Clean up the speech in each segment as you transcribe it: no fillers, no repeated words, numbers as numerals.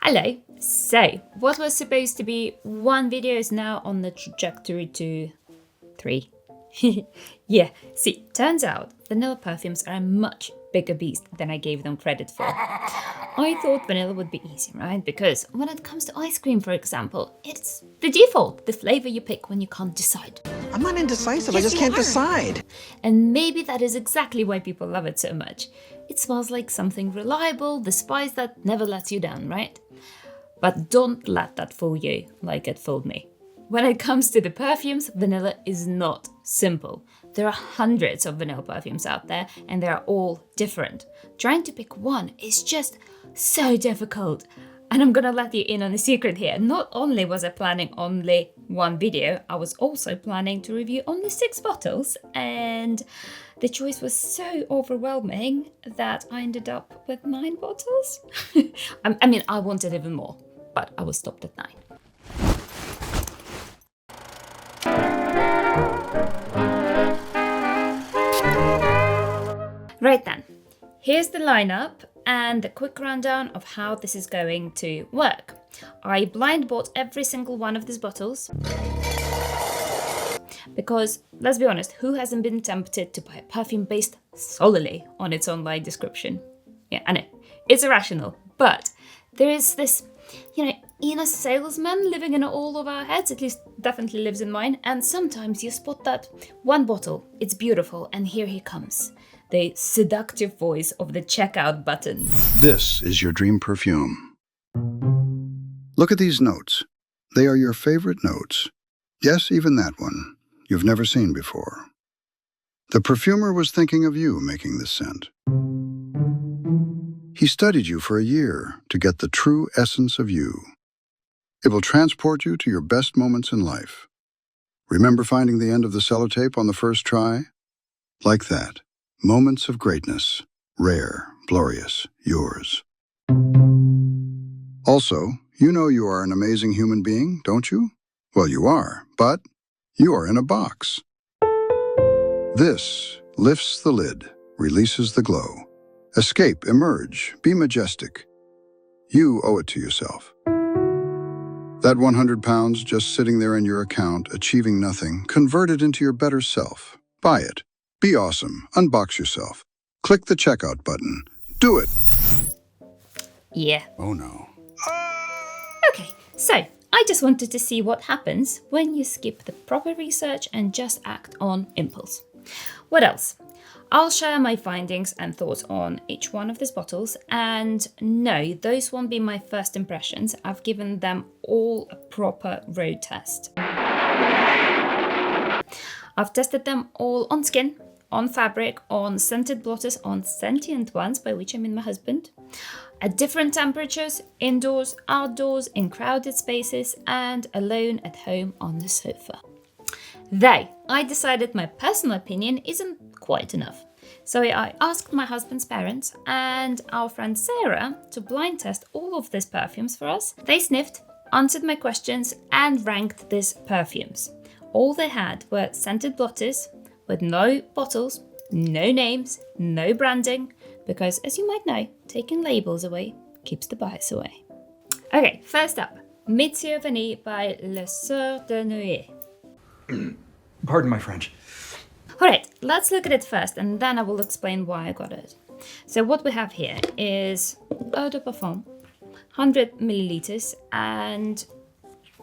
Hello. So, what was supposed to be one video is now on the trajectory to 3. Yeah, see, turns out vanilla perfumes are a much bigger beast than I gave them credit for. I thought vanilla would be easy, right? Because when it comes to ice cream, for example, it's the default, the flavor you pick when you can't decide. I'm not indecisive, I just can't decide. And maybe that is exactly why people love it so much. It smells like something reliable, the spice that never lets you down, right? But don't let that fool you like it fooled me. When it comes to the perfumes, vanilla is not simple. There are hundreds of vanilla perfumes out there and they are all different. Trying to pick one is just so difficult. And I'm gonna let you in on a secret here. Not only was I planning only one video, I was also planning to review only 6 bottles, and the choice was so overwhelming that I ended up with 9 bottles. I mean, I wanted even more, but I was stopped at 9. Right then, here's the lineup and a quick rundown of how this is going to work. I blind bought every single one of these bottles because, let's be honest, who hasn't been tempted to buy a perfume based solely on its online description? Yeah, I know, it's irrational, but there is this, inner salesman living in all of our heads, at least definitely lives in mine, and sometimes you spot that one bottle, it's beautiful, and here he comes. The seductive voice of the checkout button. This is your dream perfume. Look at these notes. They are your favorite notes. Yes, even that one. You've never seen before. The perfumer was thinking of you making this scent. He studied you for a year to get the true essence of you. It will transport you to your best moments in life. Remember finding the end of the sellotape on the first try? Like that. Moments of greatness, rare, glorious, yours. Also, you know you are an amazing human being, don't you? Well, you are, but you are in a box. This lifts the lid, releases the glow. Escape, emerge, be majestic. You owe it to yourself. That 100 pounds just sitting there in your account, achieving nothing, convert it into your better self. Buy it. Be awesome. Unbox yourself. Click the checkout button. Do it. Yeah. Oh no. Okay, so I just wanted to see what happens when you skip the proper research and just act on impulse. What else? I'll share my findings and thoughts on each one of these bottles, and no, those won't be my first impressions. I've given them all a proper road test. I've tested them all on skin, on fabric, on scented blotters, on sentient ones, by which I mean my husband, at different temperatures, indoors, outdoors, in crowded spaces, and alone at home on the sofa. Though I decided my personal opinion isn't quite enough. So I asked my husband's parents and our friend Sarah to blind test all of these perfumes for us. They sniffed, answered my questions, and ranked these perfumes. All they had were scented blotters with no bottles, no names, no branding, because as you might know, taking labels away keeps the bias away. Okay, first up, Mitsio Vanille by Soeurs de Nuit. Pardon my French. Alright, let's look at it first and then I will explain why I got it. So what we have here is eau de parfum, 100 milliliters, and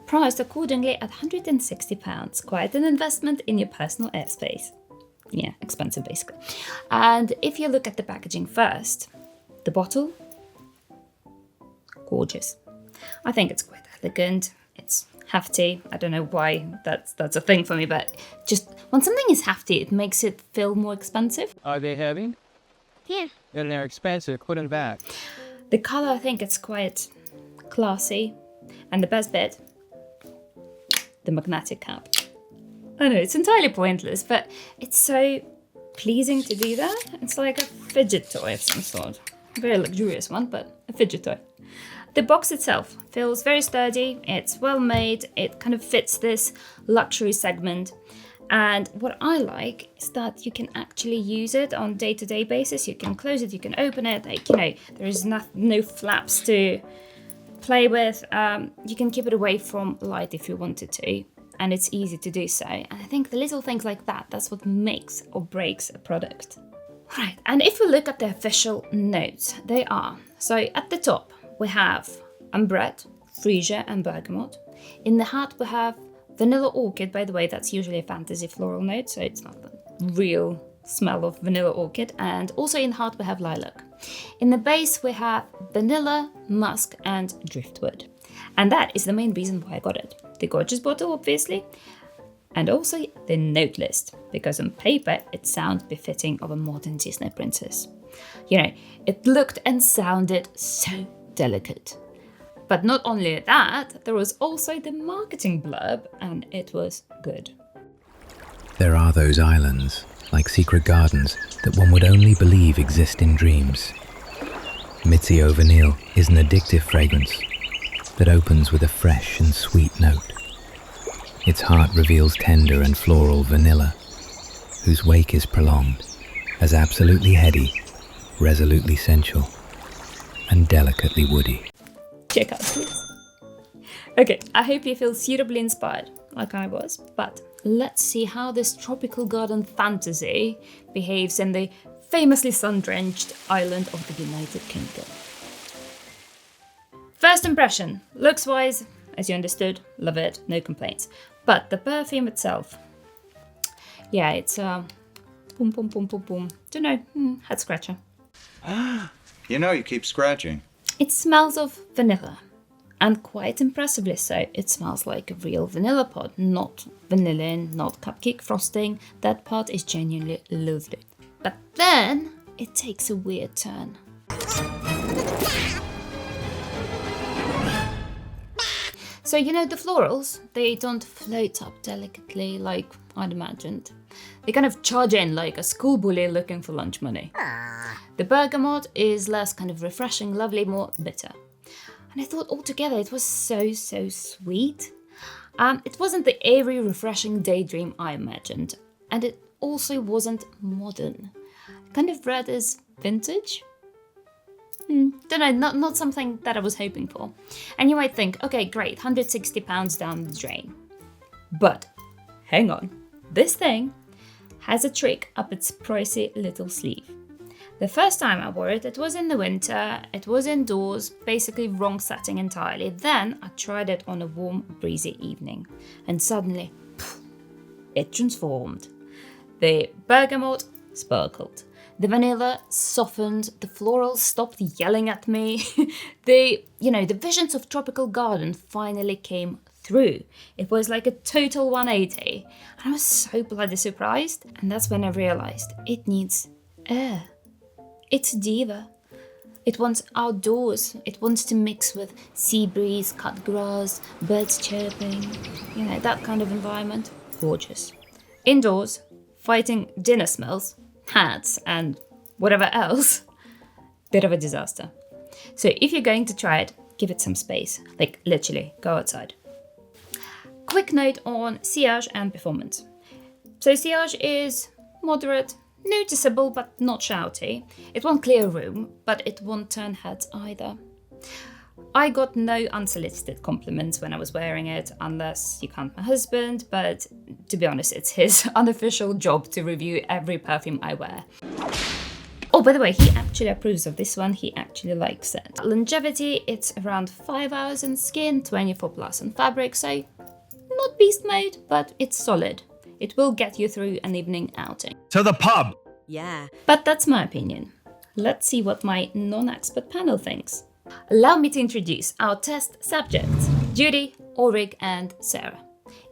priced accordingly at £160. Quite an investment in your personal airspace. Yeah, expensive basically. And if you look at the packaging first, the bottle, gorgeous. I think it's quite elegant. It's hefty. I don't know why that's a thing for me, but just when something is hefty, it makes it feel more expensive. Are they heavy? Yeah. And they're expensive. Put it back. The color, I think it's quite classy. And the best bit, the magnetic cap. I know, it's entirely pointless, but it's so pleasing to do that. It's like a fidget toy of some sort. A very luxurious one, but a fidget toy. The box itself feels very sturdy, it's well made, it kind of fits this luxury segment. And what I like is that you can actually use it on day-to-day basis. You can close it, you can open it, there is no flaps to play with. You can keep it away from light if you wanted to, and it's easy to do so. And I think the little things like that, that's what makes or breaks a product. Right, and if we look at the official notes, they are. So at the top, we have ambrette, freesia, and bergamot. In the heart, we have vanilla orchid. By the way, that's usually a fantasy floral note, so it's not the real smell of vanilla orchid. And also in the heart, we have lilac. In the base, we have vanilla, musk, and driftwood. And that is the main reason why I got it. The gorgeous bottle, obviously, and also the note list, because on paper it sounds befitting of a modern Disney princess. You know, it looked and sounded so delicate. But not only that, there was also the marketing blurb, and it was good. There are those islands, like secret gardens, that one would only believe exist in dreams. Mitsio Vanille is an addictive fragrance that opens with a fresh and sweet note. Its heart reveals tender and floral vanilla, whose wake is prolonged as absolutely heady, resolutely sensual, and delicately woody. Check out this. Okay, I hope you feel suitably inspired, like I was, but let's see how this tropical garden fantasy behaves in the famously sun-drenched island of the United Kingdom. First impression, looks-wise, as you understood, love it, no complaints. But the perfume itself, yeah, it's boom, boom, boom, boom, boom. Don't know, head scratcher. You know you keep scratching. It smells of vanilla, and quite impressively so. It smells like a real vanilla pod, not vanillin, not cupcake frosting. That part is genuinely lovely. But then it takes a weird turn. So, you know, the florals, they don't float up delicately like I'd imagined. They kind of charge in like a school bully looking for lunch money. The bergamot is less kind of refreshing, lovely, more bitter. And I thought altogether it was so sweet. It wasn't the airy, refreshing daydream I imagined. And it also wasn't modern. Kind of read as vintage. Don't know, not something that I was hoping for. And you might think, okay, great, £160 down the drain. But hang on, this thing has a trick up its pricey little sleeve. The first time I wore it, it was in the winter, it was indoors, basically wrong setting entirely. Then I tried it on a warm, breezy evening, and suddenly, it transformed. The bergamot sparkled. The vanilla softened, the florals stopped yelling at me. The visions of tropical garden finally came through. It was like a total 180. And I was so bloody surprised. And that's when I realized it needs air. It's a diva. It wants outdoors. It wants to mix with sea breeze, cut grass, birds chirping. You know, that kind of environment. Gorgeous. Indoors, fighting dinner smells, hats, and whatever else, bit of a disaster. So if you're going to try it, give it some space. Like, literally, go outside. Quick note on sillage and performance. So sillage is moderate, noticeable but not shouty. It won't clear a room, but it won't turn heads either. I got no unsolicited compliments when I was wearing it, unless you count my husband, but to be honest, it's his unofficial job to review every perfume I wear. Oh, by the way, he actually approves of this one, he actually likes it. Longevity, it's around 5 hours in skin, 24 plus on fabric, so not beast mode, but it's solid. It will get you through an evening outing. To the pub! Yeah. But that's my opinion. Let's see what my non-expert panel thinks. Allow me to introduce our test subjects, Judy, Ulrich, and Sarah,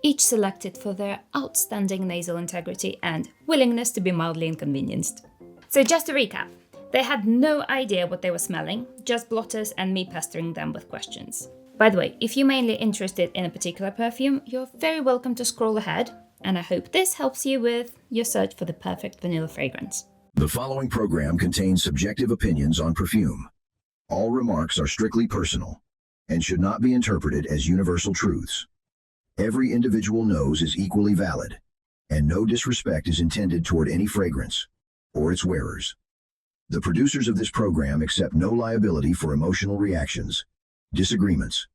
each selected for their outstanding nasal integrity and willingness to be mildly inconvenienced. So just to recap, they had no idea what they were smelling, just blotters and me pestering them with questions. By the way, if you're mainly interested in a particular perfume, you're very welcome to scroll ahead, and I hope this helps you with your search for the perfect vanilla fragrance. The following program contains subjective opinions on perfume. All remarks are strictly personal and should not be interpreted as universal truths. Every individual nose is equally valid, and no disrespect is intended toward any fragrance or its wearers. The producers of this program accept no liability for emotional reactions disagreements,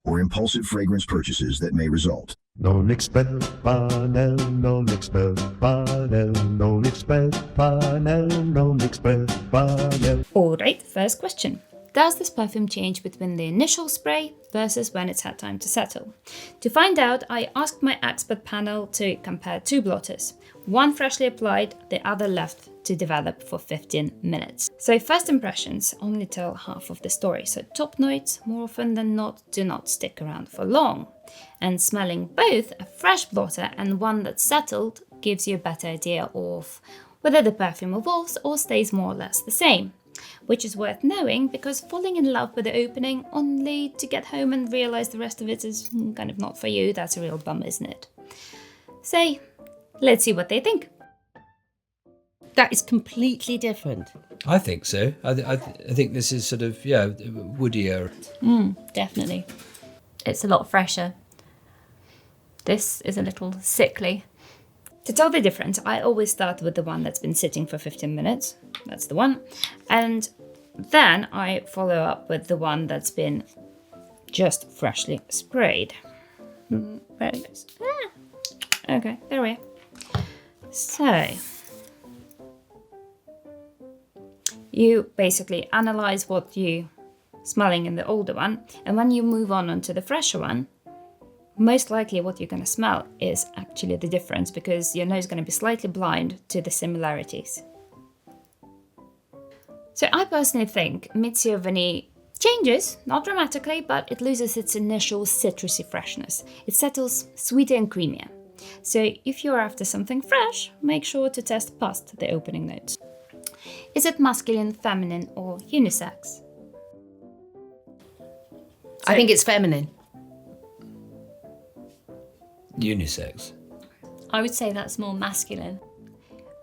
or impulsive fragrance purchases that may result. Non expert panel, non expert panel, non expert panel, non expert panel. Alright, first question. Does this perfume change between the initial spray versus when it's had time to settle? To find out, I asked my expert panel to compare two blotters. One freshly applied, the other left to develop for 15 minutes. So first impressions only tell half of the story. So top notes, more often than not, do not stick around for long. And smelling both a fresh blotter and one that's settled gives you a better idea of whether the perfume evolves or stays more or less the same. Which is worth knowing because falling in love with the opening only to get home and realize the rest of it is kind of not for you, that's a real bum, isn't it? So, let's see what they think. That is completely different. I think so. I think this is sort of, woodier. Definitely. It's a lot fresher. This is a little sickly. To tell the difference, I always start with the one that's been sitting for 15 minutes. That's the one. And then I follow up with the one that's been just freshly sprayed. Where it goes. Okay, there we are. So, you basically analyze what you're smelling in the older one, and when you move on onto the fresher one, most likely what you're going to smell is actually the difference because your nose is going to be slightly blind to the similarities. So I personally think Mitsio Vanille changes, not dramatically, but it loses its initial citrusy freshness. It settles sweeter and creamier. So if you're after something fresh, make sure to test past the opening notes. Is it masculine, feminine, or unisex? I think it's feminine. Unisex. I would say that's more masculine.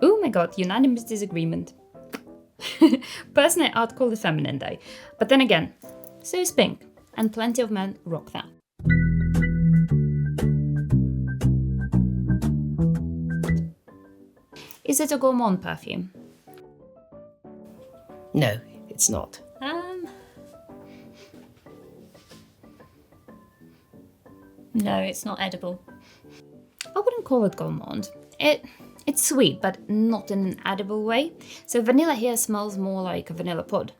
Oh my god, unanimous disagreement. Personally, I'd call it feminine though. But then again, so is pink, and plenty of men rock that. Is it a gourmand perfume? No, it's not. No, it's not edible. I wouldn't call it gourmand. It's sweet, but not in an edible way. So vanilla here smells more like a vanilla pod.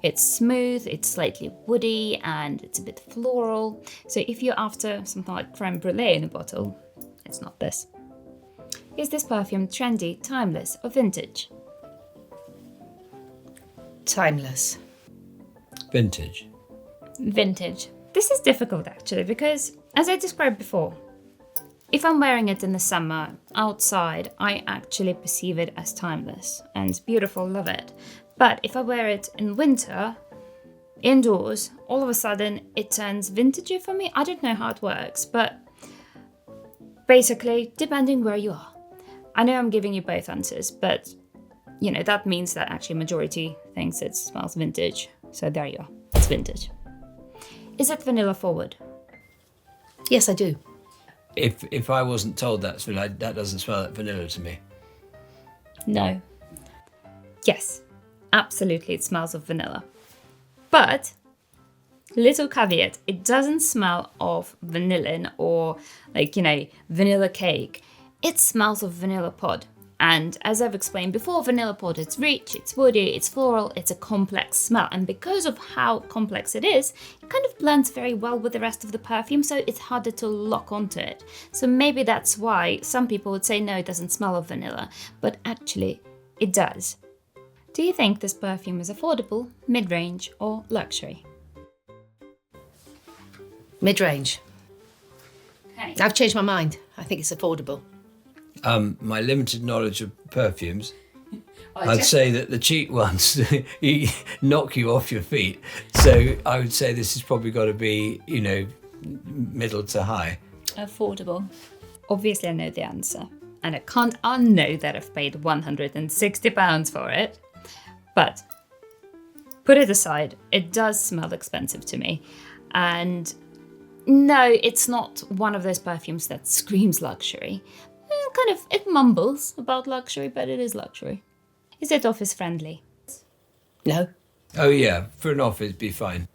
It's smooth, it's slightly woody, and it's a bit floral. So if you're after something like creme brulee in a bottle, it's not this. Is this perfume trendy, timeless, or vintage? Timeless. Vintage. Vintage. This is difficult actually because, as I described before, if I'm wearing it in the summer outside, I actually perceive it as timeless and it's beautiful, love it. But if I wear it in winter, indoors, all of a sudden it turns vintagey for me. I don't know how it works, but basically, depending where you are. I know I'm giving you both answers, but that means that actually majority thinks it smells vintage. So there you are, it's vintage. Is it vanilla forward? Yes, I do. If I wasn't told that doesn't smell like vanilla to me. No. Yes, absolutely it smells of vanilla. But, little caveat, it doesn't smell of vanillin or vanilla cake. It smells of vanilla pod. And as I've explained before, vanilla pod, it's rich, it's woody, it's floral, it's a complex smell. And because of how complex it is, it kind of blends very well with the rest of the perfume, so it's harder to lock onto it. So maybe that's why some people would say, no, it doesn't smell of vanilla, but actually it does. Do you think this perfume is affordable, mid-range, or luxury? Mid-range. Okay. I've changed my mind. I think it's affordable. My limited knowledge of perfumes, I'd say that the cheap ones knock you off your feet. So I would say this has probably got to be, middle to high. Affordable. Obviously I know the answer, and I can't unknow that I've paid £160 for it. But put it aside, it does smell expensive to me. And no, it's not one of those perfumes that screams luxury. It mumbles about luxury, but it is luxury. Is it office friendly? No. Oh yeah, for an office, it'd be fine.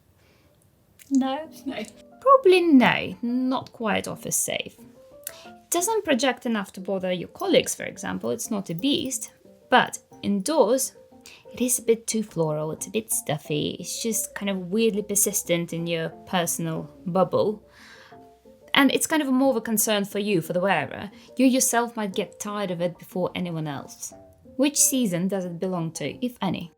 No. No. Probably no, not quite office safe. It doesn't project enough to bother your colleagues, for example. It's not a beast. But indoors, it is a bit too floral. It's a bit stuffy. It's just kind of weirdly persistent in your personal bubble. And it's kind of more of a concern for you, for the wearer. You yourself might get tired of it before anyone else. Which season does it belong to, if any?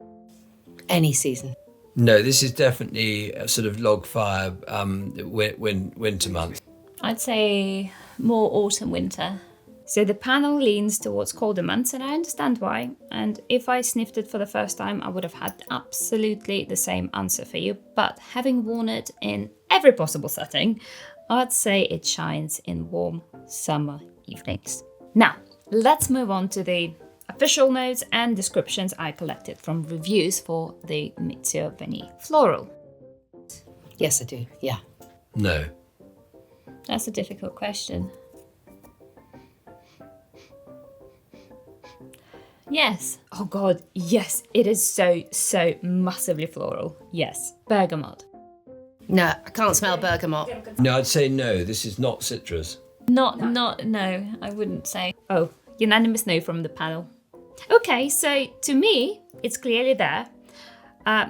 Any season. No, this is definitely a sort of log fire winter month. I'd say more autumn, winter. So the panel leans towards colder months, and I understand why. And if I sniffed it for the first time, I would have had absolutely the same answer for you. But having worn it in every possible setting, I'd say it shines in warm summer evenings. Now, let's move on to the official notes and descriptions I collected from reviews for the Mitsio Vanille Floral. Yes, I do. Yeah. No. That's a difficult question. Yes. Oh god, yes, it is so massively floral. Yes. Bergamot. No, I can't smell bergamot. No, I'd say no. This is not citrus. No, I wouldn't say. Oh, unanimous no from the panel. Okay, so to me, it's clearly there.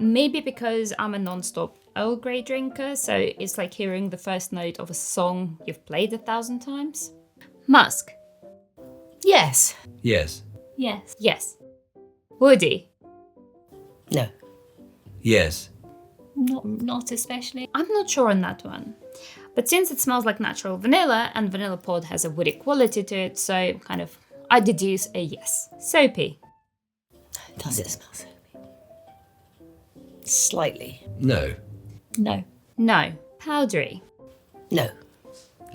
Maybe because I'm a non-stop Earl Grey drinker, so it's like hearing the first note of a song you've played 1,000 times. Musk. Yes. Yes. Yes. Yes. Woody. No. Yes. Not especially. I'm not sure on that one. But since it smells like natural vanilla and vanilla pod has a woody quality to it, so kind of I deduce a yes. Soapy. Does it smell soapy? Slightly. No. No. No. Powdery. No.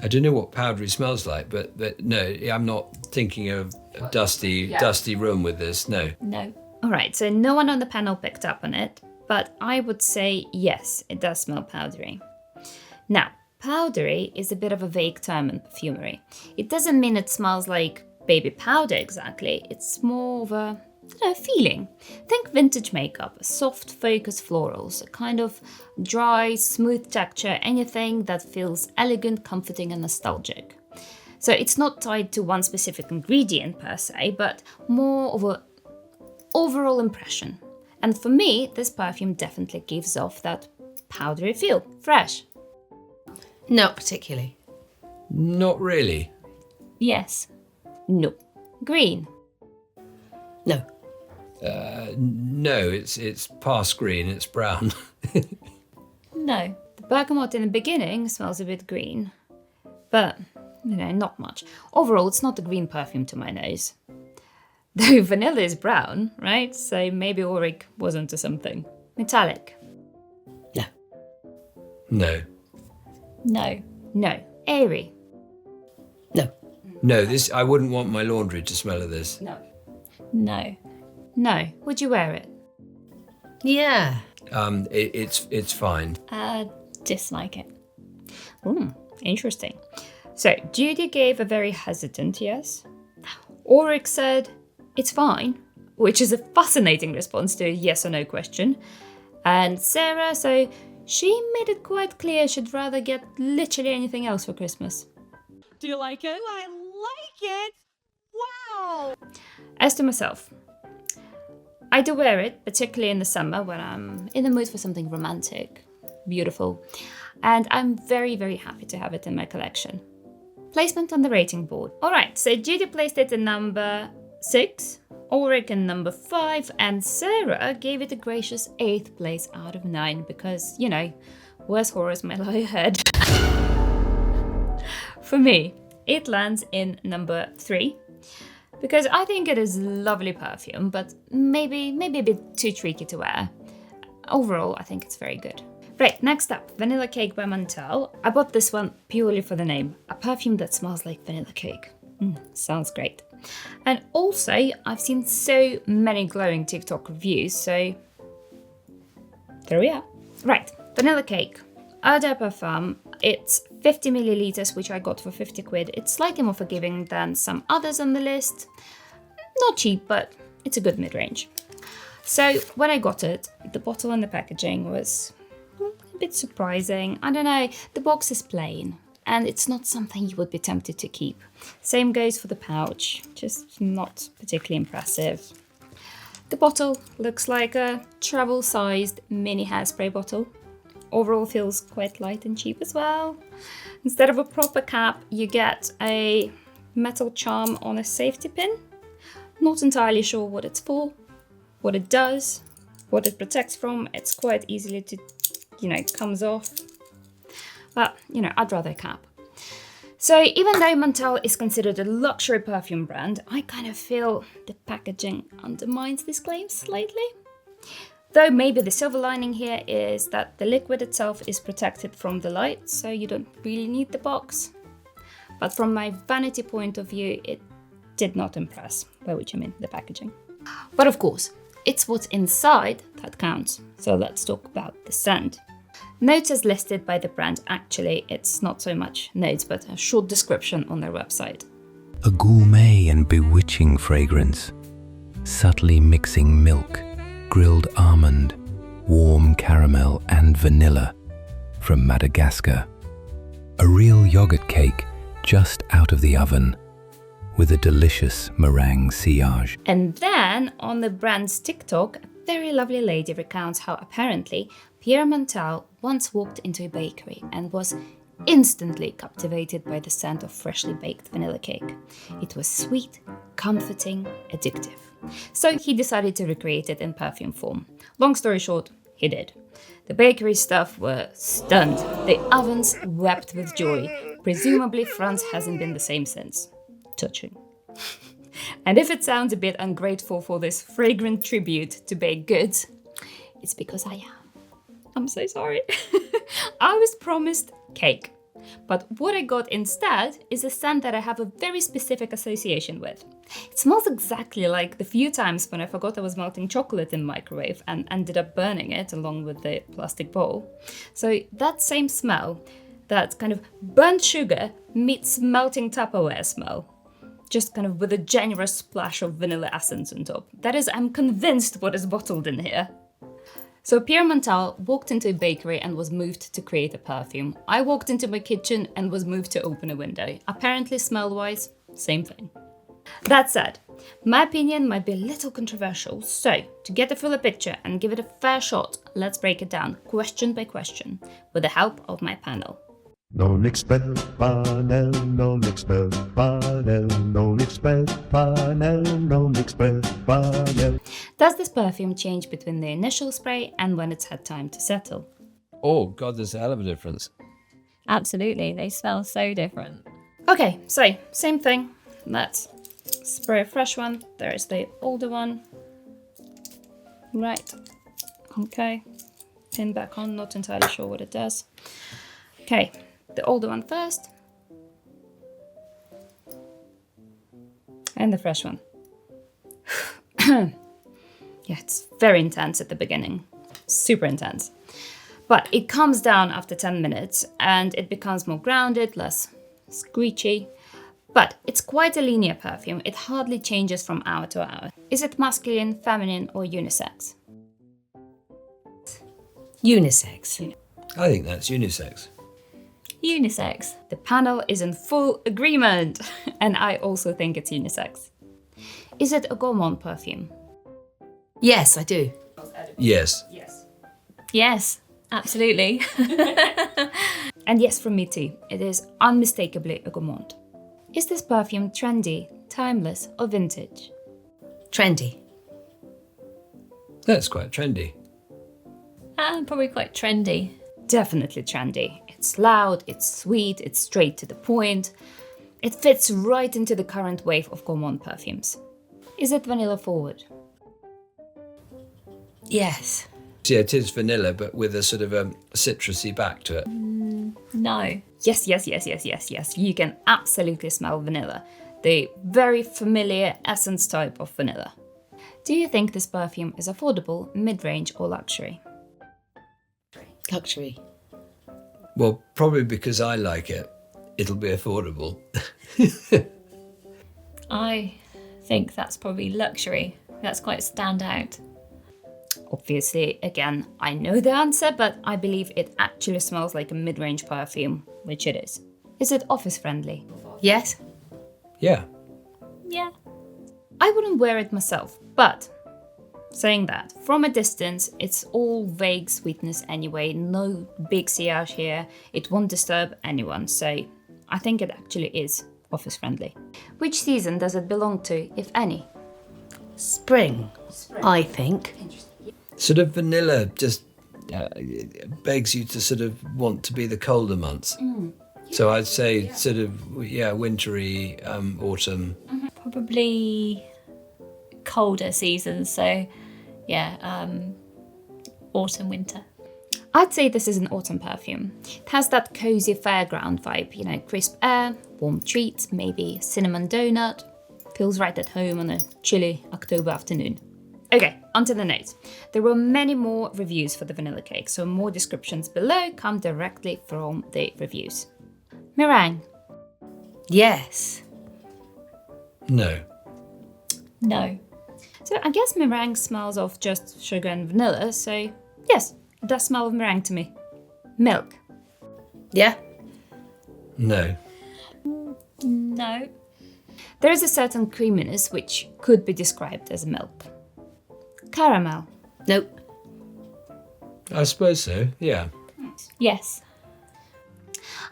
I don't know what powdery smells like, but no, I'm not thinking of a dusty room with this. No. No. All right, so no one on the panel picked up on it, but I would say yes, it does smell powdery. Now, powdery is a bit of a vague term in perfumery. It doesn't mean it smells like baby powder exactly. It's more of a feeling. Think vintage makeup, soft focused florals, a kind of dry, smooth texture, anything that feels elegant, comforting and nostalgic. So it's not tied to one specific ingredient per se, but more of an overall impression. And for me, this perfume definitely gives off that powdery feel, fresh. Not particularly. Not really. Yes. No. Green. No. No, it's past green, it's brown. No. The bergamot in the beginning smells a bit green, but, not much. Overall, it's not a green perfume to my nose. Though vanilla is brown, right? So maybe Ulrich was onto something. Metallic. No. No. No. No. Airy. No. No, this I wouldn't want my laundry to smell of this. No. No. No. Would you wear it? Yeah. It's fine. Dislike it. Interesting. So, Judy gave a very hesitant yes. Ulrich said, it's fine, which is a fascinating response to a yes or no question. And Sarah, so she made it quite clear she'd rather get literally anything else for Christmas. Do you like it? I like it! Wow! As to myself, I do wear it, particularly in the summer when I'm in the mood for something romantic, beautiful, and I'm very, very happy to have it in my collection. Placement on the rating board. All right, so Judy placed it in number 6, Ulrich in number 5, and Sarah gave it a gracious 8th place out of 9 because, worse horrors may lie ahead. For me, it lands in number 3 because I think it is lovely perfume, but maybe a bit too tricky to wear. Overall, I think it's very good. Right, next up, Vanilla Cake by Montale. I bought this one purely for the name. A perfume that smells like vanilla cake. Sounds great. And also, I've seen so many glowing TikTok reviews, so there we are. Right, Vanilla Cake. Eau de Parfum. It's 50 milliliters, which I got for 50 quid. It's slightly more forgiving than some others on the list. Not cheap, but it's a good mid-range. So when I got it, the bottle and the packaging was a bit surprising. I don't know, the box is plain and it's not something you would be tempted to keep. Same goes for the pouch, just not particularly impressive. The bottle looks like a travel-sized mini hairspray bottle. Overall feels quite light and cheap as well. Instead of a proper cap, you get a metal charm on a safety pin. Not entirely sure what it's for, what it does, what it protects from. It's quite easily to, comes off. But, I'd rather a cap. So even though Montale is considered a luxury perfume brand, I kind of feel the packaging undermines this claim slightly. Though maybe the silver lining here is that the liquid itself is protected from the light, so you don't really need the box. But from my vanity point of view, it did not impress, by which I mean the packaging. But of course, it's what's inside that counts, so let's talk about the scent. Notes as listed by the brand, actually, it's not so much notes, but a short description on their website. A gourmet and bewitching fragrance, subtly mixing milk, grilled almond, warm caramel and vanilla from Madagascar. A real yogurt cake just out of the oven with a delicious meringue sillage. And then on the brand's TikTok, a very lovely lady recounts how apparently Pierre Montale once walked into a bakery and was instantly captivated by the scent of freshly baked vanilla cake. It was sweet, comforting, addictive. So he decided to recreate it in perfume form. Long story short, he did. The bakery staff were stunned. The ovens wept with joy. Presumably France hasn't been the same since. Touching. And if it sounds a bit ungrateful for this fragrant tribute to baked goods, it's because I am. I'm so sorry. I was promised cake. But what I got instead is a scent that I have a very specific association with. It smells exactly like the few times when I forgot I was melting chocolate in the microwave and ended up burning it along with the plastic bowl. So that same smell, that kind of burnt sugar meets melting Tupperware smell, just kind of with a generous splash of vanilla essence on top. That is, I'm convinced what is bottled in here. So Pierre Montale walked into a bakery and was moved to create a perfume. I walked into my kitchen and was moved to open a window. Apparently, smell-wise, same thing. That said, my opinion might be a little controversial, so to get a fuller picture and give it a fair shot, let's break it down question by question with the help of my panel. Non expert, panel, non expert, panel, non expert, panel, non expert, panel. Does this perfume change between the initial spray and when it's had time to settle? Oh, God, there's a hell of a difference. Absolutely, they smell so different. Okay, so same thing. Let's spray a fresh one. There is the older one. Right. Okay. Pin back on, not entirely sure what it does. Okay. The older one first. And the fresh one. Yeah, it's very intense at the beginning. Super intense. But it calms down after 10 minutes and it becomes more grounded, less screechy. But it's quite a linear perfume. It hardly changes from hour to hour. Is it masculine, feminine, or unisex? Unisex. I think that's unisex. Unisex. The panel is in full agreement, and I also think it's unisex. Is it a gourmand perfume? Yes, I do. Yes. Yes, absolutely. And yes, from me too. It is unmistakably a gourmand. Is this perfume trendy, timeless, or vintage? Trendy. That's quite trendy. Probably quite trendy. Definitely trendy. It's loud, it's sweet, it's straight to the point. It fits right into the current wave of gourmand perfumes. Is it vanilla forward? Yes. Yeah, it is vanilla, but with a sort of citrusy back to it. No. Yes. You can absolutely smell vanilla. The very familiar essence type of vanilla. Do you think this perfume is affordable, mid-range, or luxury? Luxury. Well, probably because I like it, it'll be affordable. I think that's probably luxury. That's quite stand out. Obviously, again, I know the answer, but I believe it actually smells like a mid-range perfume, which it is. Is it office friendly? Yes. Yeah. Yeah. I wouldn't wear it myself, but saying that, from a distance, it's all vague sweetness anyway, no big sillage here, it won't disturb anyone, so I think it actually is office friendly. Which season does it belong to, if any? Spring, I think. Sort of vanilla just begs you to sort of want to be the colder months. So I'd say sort of, wintry, autumn. Probably colder seasons, so yeah, autumn, winter. I'd say this is an autumn perfume. It has that cozy fairground vibe, crisp air, warm treats, maybe cinnamon donut. Feels right at home on a chilly October afternoon. Okay, onto the notes. There were many more reviews for the vanilla cake, so more descriptions below come directly from the reviews. Meringue. Yes. No. No. So I guess meringue smells of just sugar and vanilla, so yes, it does smell of meringue to me. Milk. Yeah. No. No. There is a certain creaminess which could be described as milk. Caramel. Nope. I suppose so, yeah. Yes.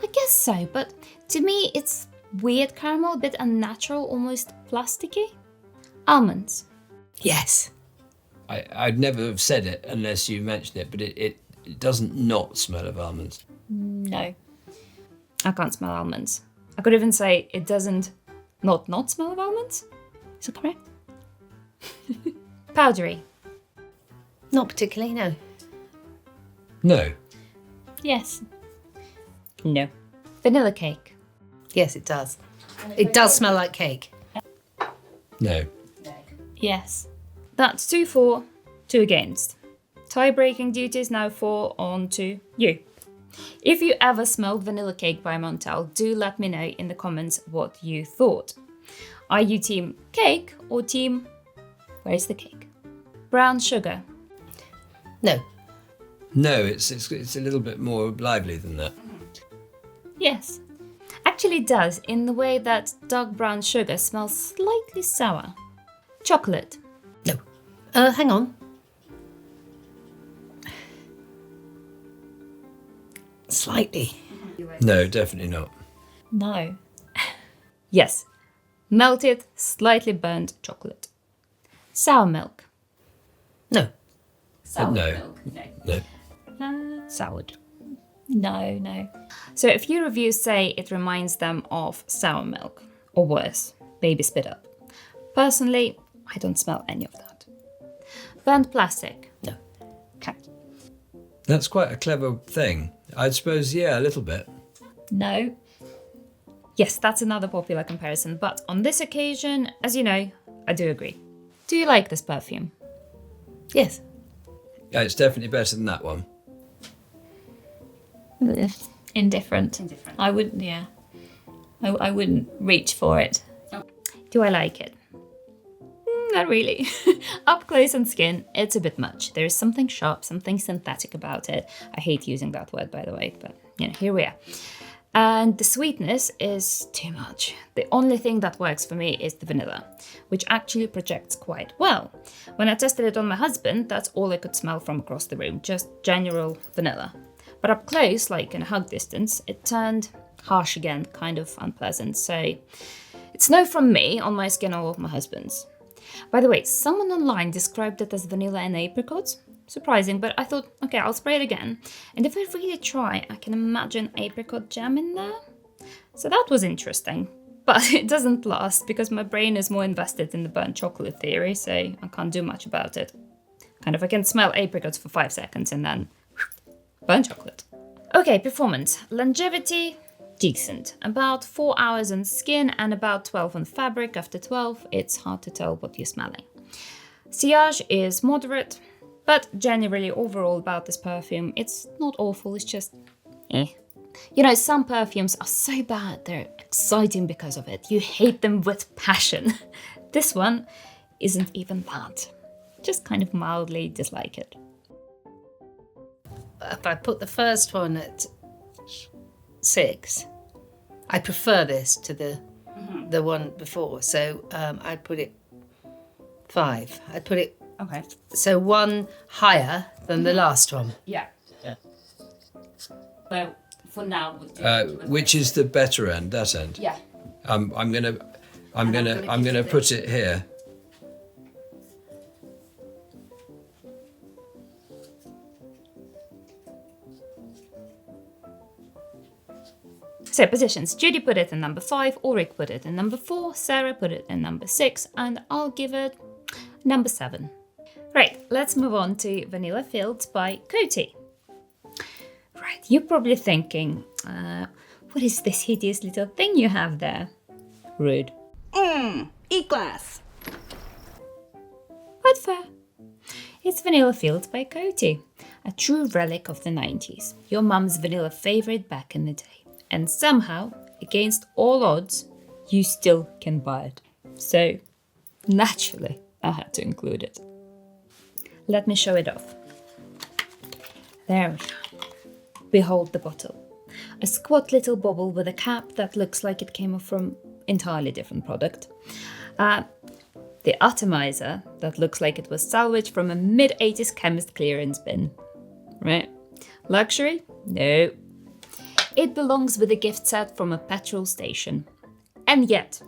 I guess so, but to me it's weird caramel, a bit unnatural, almost plasticky. Almonds. Yes. I'd never have said it unless you mentioned it, but it doesn't not smell of almonds. No. I can't smell almonds. I could even say it doesn't not smell of almonds. Is that correct? Powdery. Not particularly, no. No. Yes. No. Vanilla cake. Yes, it does. It does smell like cake. No. Yes. That's 2 for, 2 against. Tie-breaking duties now fall on to you. If you ever smelled vanilla cake by Montale, do let me know in the comments what you thought. Are you team cake or team where's the cake? Brown sugar. No. No, it's a little bit more lively than that. Yes. Actually it does, in the way that dark brown sugar smells slightly sour. Chocolate. No. Hang on. Slightly. No, definitely not. No. Yes. Melted, slightly burnt chocolate. Sour milk. No. Sour No. milk. No. Soured. No. So a few reviews say it reminds them of sour milk, or worse, baby spit up. Personally, I don't smell any of that. Burnt plastic. No. Okay. That's quite a clever thing. I suppose, yeah, a little bit. No. Yes, that's another popular comparison, but on this occasion, as you know, I do agree. Do you like this perfume? Yes. Yeah, it's definitely better than that one. Indifferent. I wouldn't, yeah. I wouldn't reach for it. Do I like it? Not really. Up close on skin, it's a bit much. There is something sharp, something synthetic about it. I hate using that word, by the way, but here we are. And the sweetness is too much. The only thing that works for me is the vanilla, which actually projects quite well. When I tested it on my husband, that's all I could smell from across the room, just general vanilla. But up close, like in a hug distance, it turned harsh again, kind of unpleasant. So it's no from me on my skin or my husband's. By the way, someone online described it as vanilla and apricots. Surprising, but I thought, okay, I'll spray it again. And if I really try, I can imagine apricot jam in there. So that was interesting. But it doesn't last because my brain is more invested in the burnt chocolate theory, so I can't do much about it. Kind of, I can smell apricots for 5 seconds and then burnt chocolate. Okay, performance. Longevity, decent. About 4 hours on skin and about 12 on fabric. After 12, it's hard to tell what you're smelling. Sillage is moderate, but generally overall about this perfume, it's not awful, it's just eh. You know, some perfumes are so bad, they're exciting because of it. You hate them with passion. This one isn't even that. just kind of mildly dislike it. If I put the first one at 6, I prefer this to the one before. So I'd put it 5. I'd put it so one higher than the last one. Yeah. Well, for now, Which is the better end? That end. Yeah. I'm gonna put it here. So positions, Judy put it in number 5, Ulrich put it in number 4, Sarah put it in number 6, and I'll give it number 7. Right, let's move on to Vanilla Fields by Coty. Right, you're probably thinking, what is this hideous little thing you have there? Rude. E-glass. But fair. It's Vanilla Fields by Coty, a true relic of the 90s, your mum's vanilla favourite back in the day. And somehow, against all odds, you still can buy it. So, naturally, I had to include it. Let me show it off. There we go. Behold the bottle. A squat little bubble with a cap that looks like it came from entirely different product. The atomizer that looks like it was salvaged from a mid-80s chemist clearance bin. Right? Luxury? No. It belongs with a gift set from a petrol station. And yet,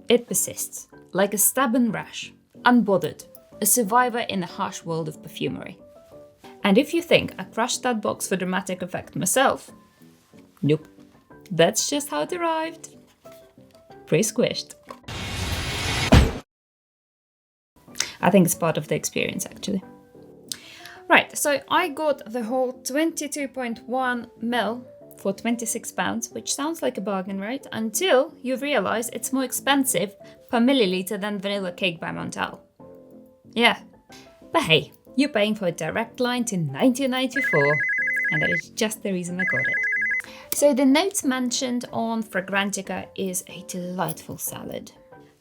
it persists, like a stubborn rash, unbothered, a survivor in the harsh world of perfumery. And if you think I crushed that box for dramatic effect myself, nope. That's just how it arrived. Pre-squished. I think it's part of the experience, actually. Right, so I got the whole 22.1 ml for £26, which sounds like a bargain, right? Until you realize it's more expensive per milliliter than Vanilla Cake by Montale. Yeah, but hey, you're paying for a direct line to 1994, and that is just the reason I got it. So the notes mentioned on Fragrantica is a delightful salad.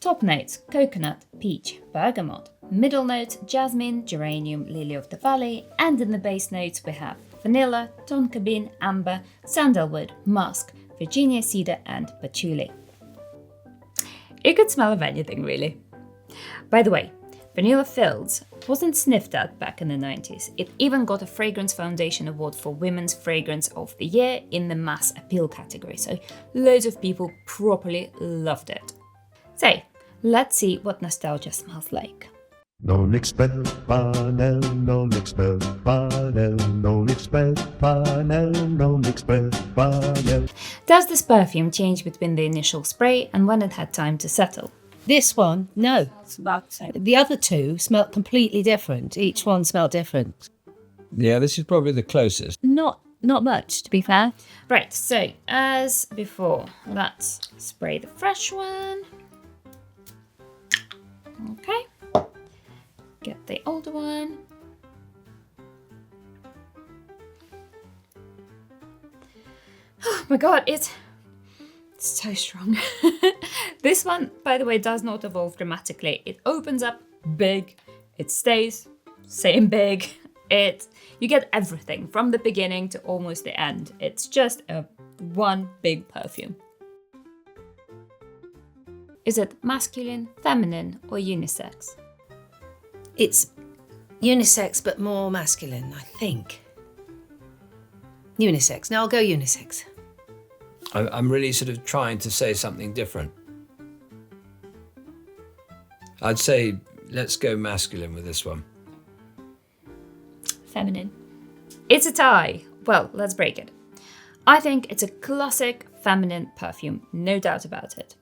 Top notes, coconut, peach, bergamot. Middle notes, jasmine, geranium, lily of the valley, and in the base notes we have vanilla, tonka bean, amber, sandalwood, musk, Virginia cedar, and patchouli. It could smell of anything, really. By the way, Vanilla Fields wasn't sniffed at back in the 90s. It even got a Fragrance Foundation Award for Women's Fragrance of the Year in the Mass Appeal category, so loads of people properly loved it. So, let's see what nostalgia smells like. Non expert, panel, non expert, panel, non expert, panel, non expert, panel. Does this perfume change between the initial spray and when it had time to settle? This one, no. It's about the same. The other two smelled completely different. Each one smelled different. Yeah, this is probably the closest. Not much, to be fair. Right, so as before, let's spray the fresh one. Okay. Get the older one. Oh my god, it's so strong. This one, by the way, does not evolve dramatically. It opens up big, it stays same big. You get everything from the beginning to almost the end. It's just one big perfume. Is it masculine, feminine, or unisex? It's unisex, but more masculine, I think. Unisex. No, I'll go unisex. I'm really sort of trying to say something different. I'd say let's go masculine with this one. Feminine. It's a tie. Well, let's break it. I think it's a classic feminine perfume, no doubt about it.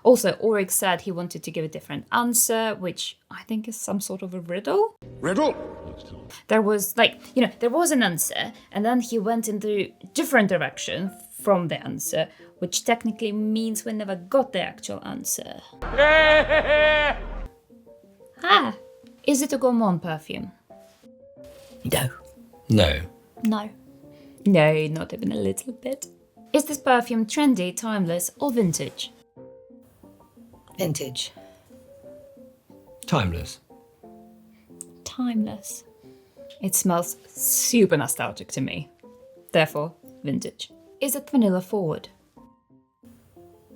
Also, Ulrich said he wanted to give a different answer, which I think is some sort of a riddle. Riddle? There was there was an answer, and then he went into a different direction from the answer, which technically means we never got the actual answer. Is it a gourmand perfume? No. No. No. No, not even a little bit. Is this perfume trendy, timeless, or vintage? Vintage. Timeless. Timeless. It smells super nostalgic to me. Therefore, vintage. Is it vanilla forward?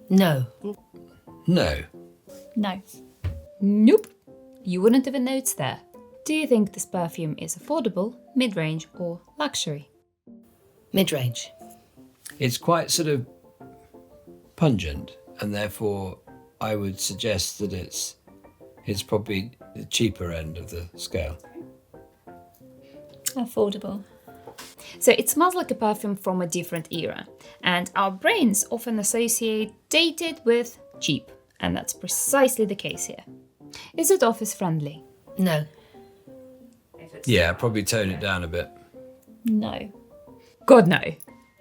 No. No. No. Nope. You wouldn't even know it's there. Do you think this perfume is affordable, mid-range, or luxury? Mid-range. It's quite sort of pungent, and therefore I would suggest that it's probably the cheaper end of the scale. Affordable. So it smells like a perfume from a different era, and our brains often associate dated with cheap, and that's precisely the case here. Is it office friendly? No. Yeah, probably tone it down a bit. No. God no.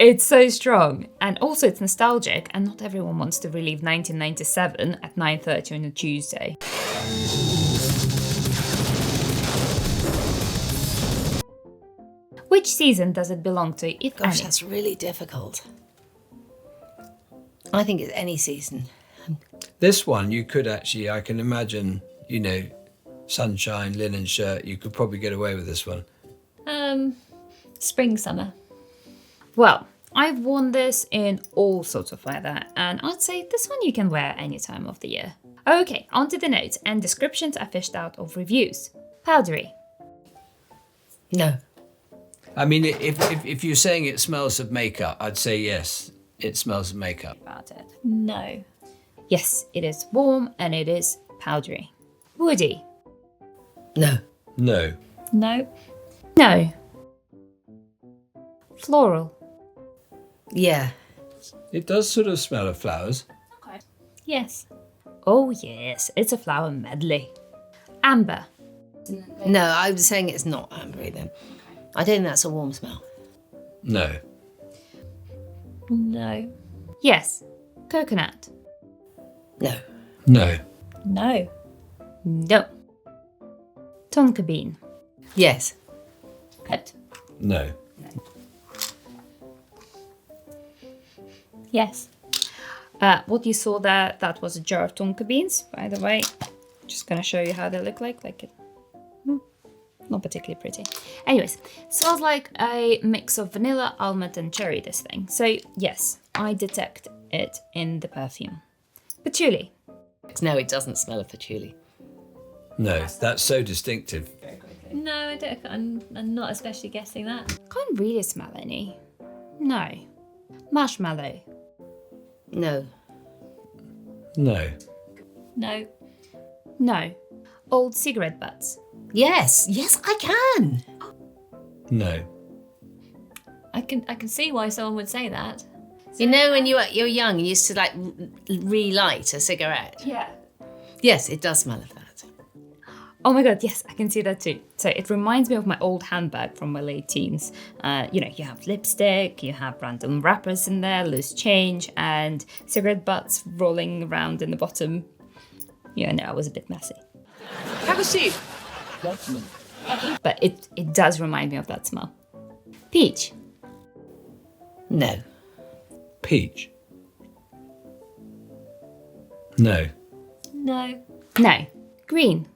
It's so strong, and also it's nostalgic, and not everyone wants to relive 1997 at 9:30 on a Tuesday. Which season does it belong to, if Gosh, any? that's really difficult. I think it's any season. This one, you could actually, I can imagine, you know, sunshine, linen shirt, you could probably get away with this one. Spring, summer. Well, I've worn this in all sorts of weather, and I'd say this one you can wear any time of the year. Okay, onto the notes and descriptions I fished out of reviews. Powdery. No. I mean, if you're saying it smells of makeup, I'd say yes, it smells of makeup. About it. No. Yes, it is warm and it is powdery. Woody. No. No. No. No. Floral. Yeah. It does sort of smell of flowers. Yes. Oh yes, it's a flower medley. Amber. No, I was saying it's not ambery then. I don't think that's a warm smell. No. No. Yes. Coconut. No. No. No. No. Tonka bean. Yes. Good. No. Yes. What you saw there, that was a jar of tonka beans, by the way. Just gonna show you how they look like it. Not particularly pretty. Anyways, smells like a mix of vanilla, almond and cherry, this thing. So yes, I detect it in the perfume. Patchouli. No, it doesn't smell of patchouli. No, that's so distinctive. No, I don't. I'm not especially guessing that. Can't really smell any. No. Marshmallow. No. No. No. No. Old cigarette butts. Yes. Yes, I can. No. I can see why someone would say that. You know, when you're young, you used to like relight a cigarette. Yeah. Yes, it does smell of that. Oh my god, yes, I can see that too. So it reminds me of my old handbag from my late teens. You know, you have lipstick, you have random wrappers in there, loose change, and cigarette butts rolling around in the bottom. Yeah, no, I was a bit messy. Have a seat. But it does remind me of that smell. Peach. No. Peach. No. No. No. Green.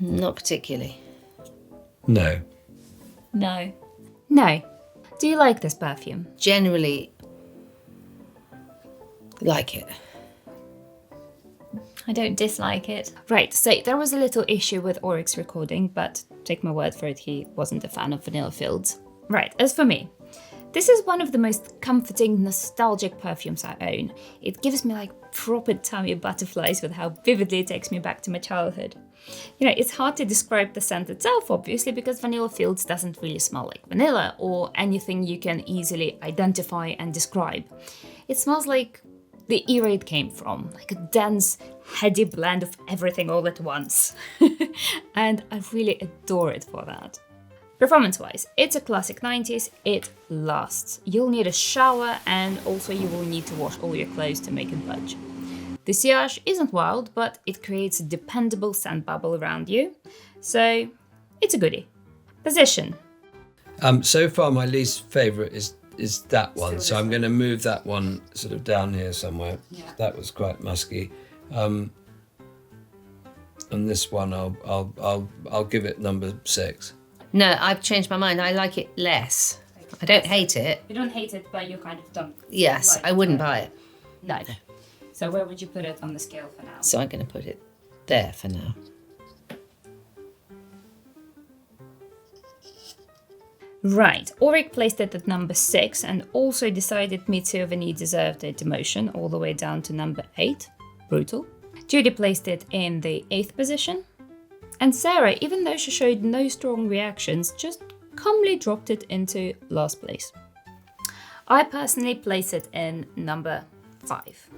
Not particularly. No. No. No. Do you like this perfume? Generally, like it. I don't dislike it. Right, so there was a little issue with Oryx's recording, but take my word for it, he wasn't a fan of vanilla fields. Right, as for me, this is one of the most comforting, nostalgic perfumes I own. It gives me like proper tummy butterflies with how vividly it takes me back to my childhood. You know, it's hard to describe the scent itself, obviously, because Vanilla Fields doesn't really smell like vanilla or anything you can easily identify and describe. It smells like the era it came from, like a dense, heady blend of everything all at once. And I really adore it for that. Performance-wise, it's a classic 90s, it lasts. You'll need a shower and also you will need to wash all your clothes to make it budge. The sillage isn't wild, but it creates a dependable scent bubble around you, so it's a goodie. Position. So far my least favourite is that one, so I'm going to move that one sort of down here somewhere. Yeah. That was quite musky. And this one, I'll give it number 6. No, I've changed my mind. I like it less. I don't hate it. You don't hate it, but you kind of don't. Yes, like I wouldn't buy it. No. So where would you put it on the scale for now? So I'm going to put it there for now. Right, Ulrich placed it at number 6 and also decided Mitsio Vanille deserved a demotion all the way down to number 8. Brutal. Judy placed it in the 8th position. And Sarah, even though she showed no strong reactions, just calmly dropped it into last place. I personally place it in number 5.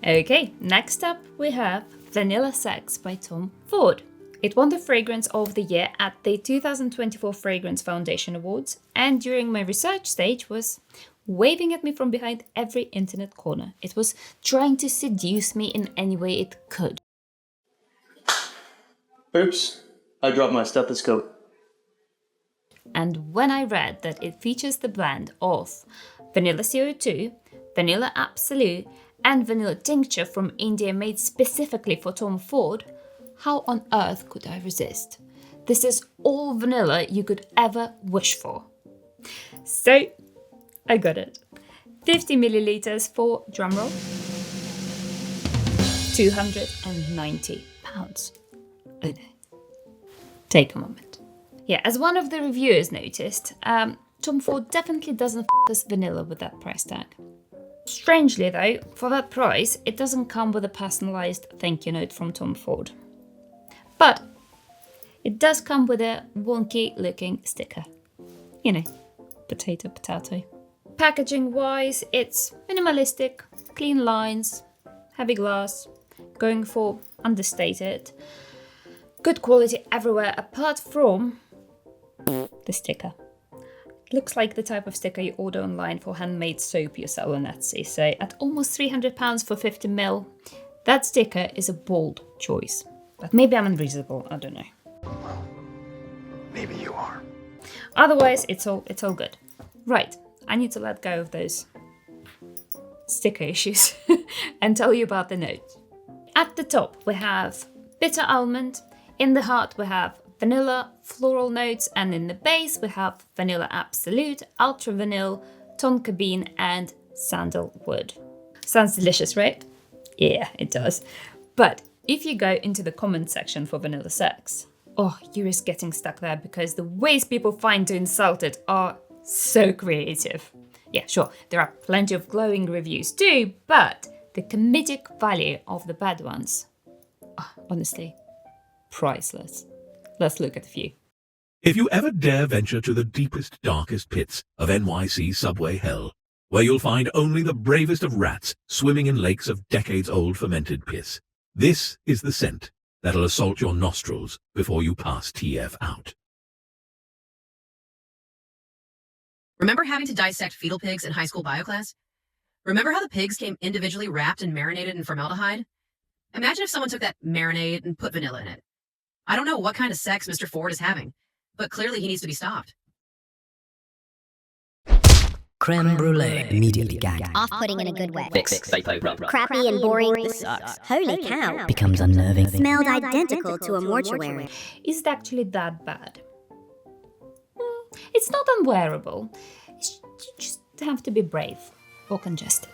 Okay, next up we have Vanilla Sex by Tom Ford. It won the Fragrance of the Year at the 2024 Fragrance Foundation Awards, and during my research stage was waving at me from behind every internet corner. It was trying to seduce me in any way it could. Oops, I dropped my stethoscope. And when I read that it features the blend of Vanilla CO2, Vanilla Absolute, and Vanilla Tincture from India made specifically for Tom Ford, how on earth could I resist? This is all vanilla you could ever wish for. So, I got it. 50 milliliters for, drumroll, £290. Oh no. Take a moment. Yeah, as one of the reviewers noticed, Tom Ford definitely doesn't f us vanilla with that price tag. Strangely though, for that price, it doesn't come with a personalized thank you note from Tom Ford. But it does come with a wonky looking sticker. You know, potato. Packaging wise, it's minimalistic, clean lines, heavy glass, going for understated. Good quality everywhere apart from the sticker. It looks like the type of sticker you order online for handmade soap you sell on Etsy. So at almost £300 for 50ml, that sticker is a bold choice. But maybe I'm unreasonable, I don't know. Well, maybe you are. Otherwise, it's all good. Right, I need to let go of those sticker issues and tell you about the note. At the top, we have bitter almond. In the heart, we have vanilla, floral notes, and in the base, we have vanilla absolute, ultra vanille, tonka bean, and sandalwood. Sounds delicious, right? Yeah, it does. But if you go into the comment section for Vanilla Sex, oh, you risk getting stuck there because the ways people find to insult it are so creative. Yeah, sure, there are plenty of glowing reviews too, but the comedic value of the bad ones, honestly, priceless. Let's look at a few. If you ever dare venture to the deepest, darkest pits of NYC subway hell, where you'll find only the bravest of rats swimming in lakes of decades-old fermented piss, this is the scent that'll assault your nostrils before you pass TF out. Remember having to dissect fetal pigs in high school bio class? Remember how the pigs came individually wrapped and marinated in formaldehyde? Imagine if someone took that marinade and put vanilla in it. I don't know what kind of sex Mr. Ford is having, but clearly he needs to be stopped. Creme brulee. Immediately gag. Off-putting in a good way. Crappy and boring. This sucks. Holy cow. Becomes unnerving. Smelled identical to a mortuary. Is it actually that bad? It's not unwearable. You just have to be brave or congested.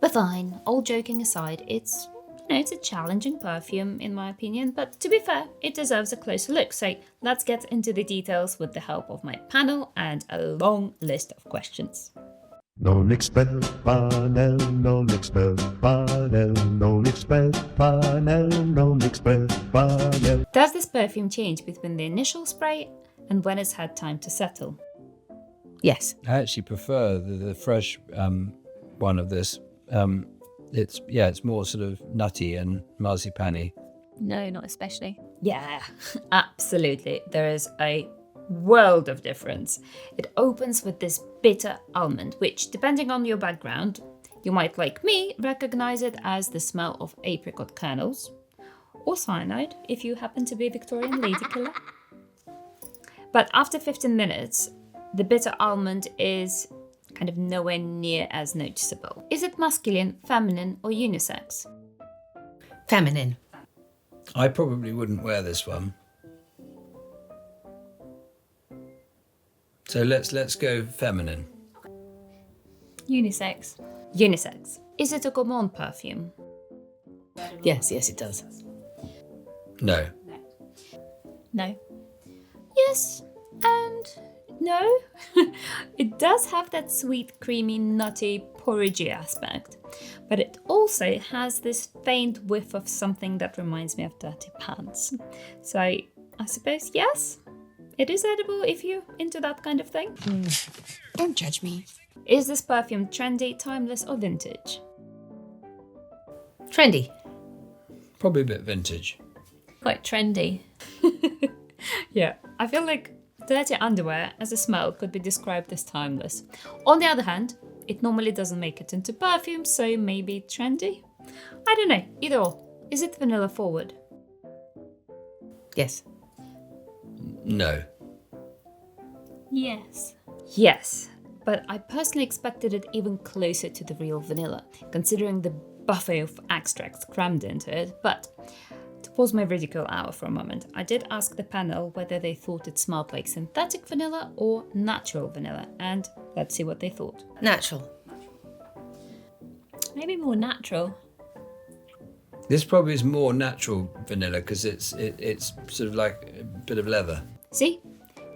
But fine, all joking aside, it's a challenging perfume in my opinion, but to be fair, it deserves a closer look. So let's get into the details with the help of my panel and a long list of questions. Non expert, panel, non expert, panel, non expert, panel, non expert, panel. Does this perfume change between the initial spray and when it's had time to settle? Yes. I actually prefer the fresh one of this. It's more sort of nutty and marzipan-y. No, not especially. Yeah, absolutely. There is a world of difference. It opens with this bitter almond, which, depending on your background, you might, like me, recognize it as the smell of apricot kernels, or cyanide, if you happen to be a Victorian lady killer. But after 15 minutes, the bitter almond is kind of nowhere near as noticeable. Is it masculine, feminine, or unisex? Feminine. I probably wouldn't wear this one. So let's go feminine. Unisex. Unisex. Is it a gourmand perfume? Yes, it does. No. No. Yes and no. It does have that sweet, creamy, nutty, porridgey aspect, but it also has this faint whiff of something that reminds me of dirty pants. So I suppose yes, it is edible if you're into that kind of thing. Don't judge me. Is this perfume trendy, timeless, or vintage? Trendy. Probably a bit vintage. Quite trendy. Yeah, I feel like dirty underwear as a smell could be described as timeless. On the other hand, it normally doesn't make it into perfume, so maybe trendy? I don't know, either or. Is it vanilla forward? Yes. No. Yes. Yes, but I personally expected it even closer to the real vanilla, considering the buffet of extracts crammed into it. But to pause my ridicule hour for a moment, I did ask the panel whether they thought it smelled like synthetic vanilla or natural vanilla, and let's see what they thought. Natural. Maybe more natural. This probably is more natural vanilla because it's sort of like a bit of leather. See?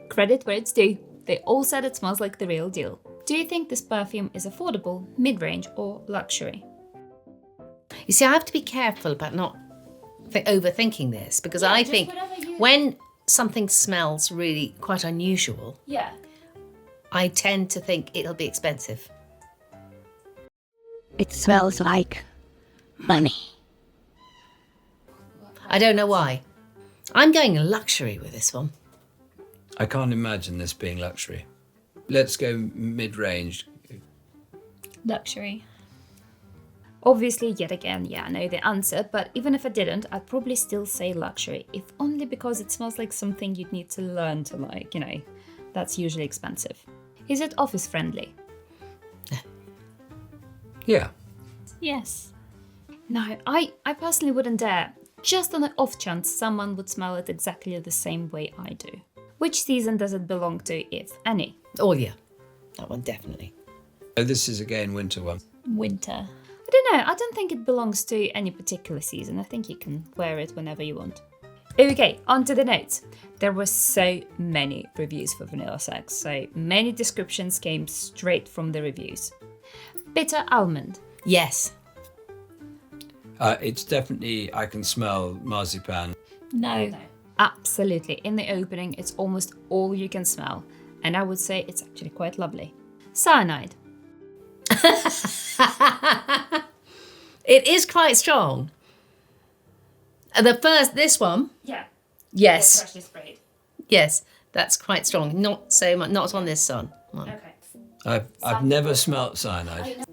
Credit where it's due. They all said it smells like the real deal. Do you think this perfume is affordable, mid-range, or luxury? You see, I have to be careful about not overthinking this, because I think when something smells really quite unusual, I tend to think it'll be expensive. It smells like money. I don't know why. I'm going luxury with this one. I can't imagine this being luxury. Let's go mid-range. Luxury. Obviously, yet again, yeah, I know the answer, but even if I didn't, I'd probably still say luxury, if only because it smells like something you'd need to learn to like, you know, that's usually expensive. Is it office friendly? Yeah. Yes. No, I personally wouldn't dare, just on the off chance someone would smell it exactly the same way I do. Which season does it belong to, if any? Oh yeah, that one definitely. Oh, this is again winter one. Winter. I don't know, I don't think it belongs to any particular season. I think you can wear it whenever you want. Okay, on to the notes. There were so many reviews for Vanilla Sex, so many descriptions came straight from the reviews. Bitter almond. Yes. It's definitely, I can smell marzipan. No. Absolutely. In the opening, it's almost all you can smell. And I would say it's actually quite lovely. Cyanide. It is quite strong. This one. Yeah. Yes. Freshly sprayed. Yes, that's quite strong. Not so much. Not on this one. Okay. I've never smelt cyanide.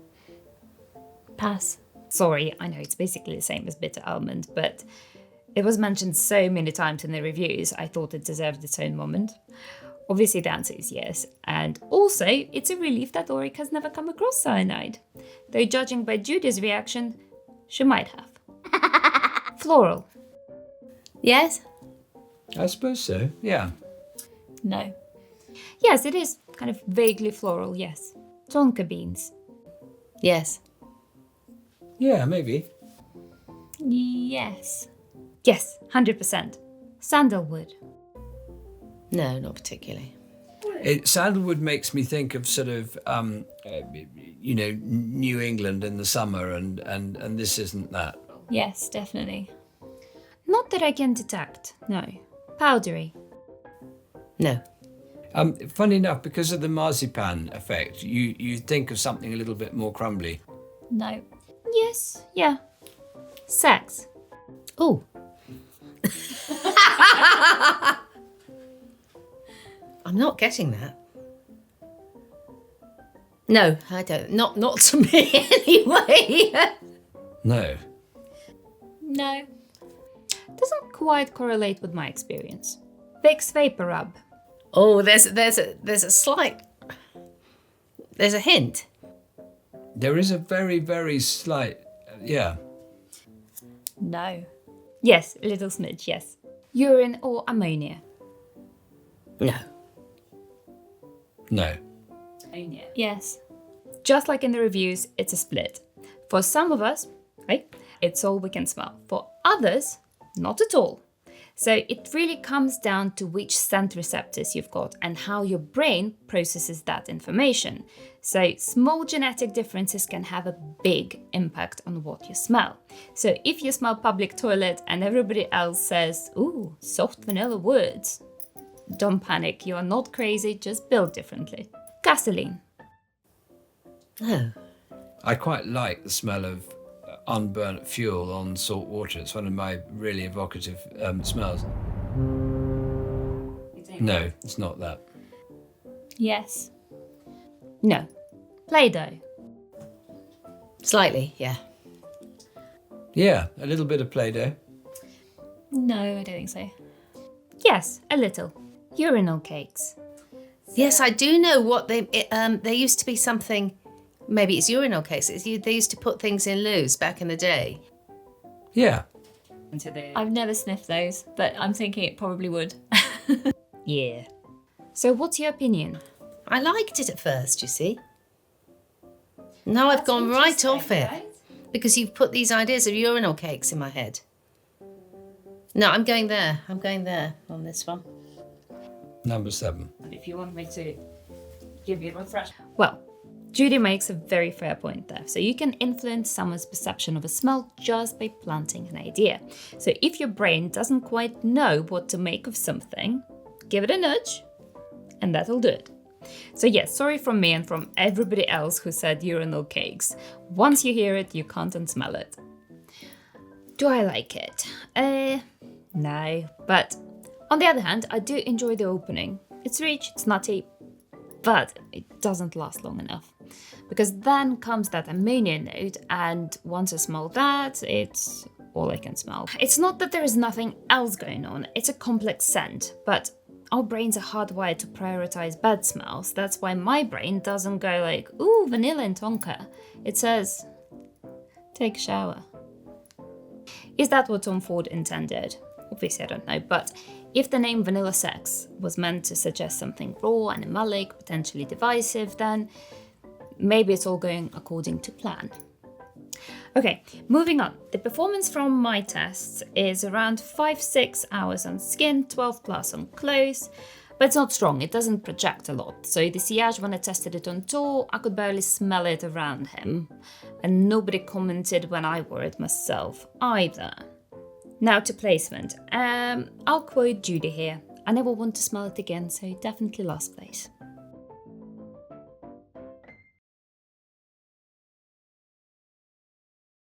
Pass. Sorry, I know it's basically the same as bitter almond, but it was mentioned so many times in the reviews, I thought it deserved its own moment. Obviously the answer is yes, and also it's a relief that Auric has never come across cyanide. Though judging by Judy's reaction, she might have. Floral. Yes? I suppose so, yeah. No. Yes, it is kind of vaguely floral, yes. Tonka beans. Yes. Yeah, maybe. Yes. Yes, 100%. Sandalwood. No, not particularly. Sandalwood makes me think of sort of, New England in the summer, and this isn't that. Yes, definitely. Not that I can detect, no. Powdery. No. Funny enough, because of the marzipan effect, you think of something a little bit more crumbly. No. Yes, yeah. Sex. Oh. I'm not getting that. No, I don't. Not to me anyway. No. No. Doesn't quite correlate with my experience. Vicks Vapor Rub. Oh, there's a slight. There's a hint. There is a very, very slight, yeah. No. Yes, a little smidge, yes. Urine or ammonia? No. No. Ammonia. Yes. Just like in the reviews, it's a split. For some of us, right, it's all we can smell. For others, not at all. So it really comes down to which scent receptors you've got and how your brain processes that information. So small genetic differences can have a big impact on what you smell. So if you smell public toilet and everybody else says, ooh, soft vanilla woods, don't panic, you are not crazy, just built differently. Gasoline. No. I quite like the smell of unburnt fuel on salt water. It's one of my really evocative smells. No, it's not that. Yes. No. Play-Doh. Slightly, yeah. Yeah, a little bit of Play-Doh. No, I don't think so. Yes, a little. Urinal cakes. Yes, I do know what there used to be something, maybe it's urinal cakes, they used to put things in loos back in the day. Yeah. I've never sniffed those, but I'm thinking it probably would. Yeah. So what's your opinion? I liked it at first, you see. Now I've gone right off it. Right? Because you've put these ideas of urinal cakes in my head. No, I'm going there on this one. Number 7. If you want me to give you a refresh. Well, Judy makes a very fair point there. So you can influence someone's perception of a smell just by planting an idea. So if your brain doesn't quite know what to make of something, give it a nudge and that'll do it. So yes, sorry from me and from everybody else who said urinal cakes. Once you hear it, you can't unsmell it. Do I like it? No, but on the other hand, I do enjoy the opening. It's rich, it's nutty, but it doesn't last long enough. Because then comes that ammonia note, and once I smell that, it's all I can smell. It's not that there is nothing else going on, it's a complex scent, but our brains are hardwired to prioritize bad smells. That's why my brain doesn't go like, ooh, vanilla and tonka. It says, take a shower. Is that what Tom Ford intended? Obviously, I don't know, but if the name Vanilla Sex was meant to suggest something raw, animalic, potentially divisive, then maybe it's all going according to plan. Okay, moving on. The performance from my tests is around 5-6 hours on skin, 12 plus on clothes, but it's not strong, it doesn't project a lot. So the sillage, when I tested it on tour, I could barely smell it around him, and nobody commented when I wore it myself either. Now to placement. I'll quote Judy here. I never want to smell it again, so definitely last place.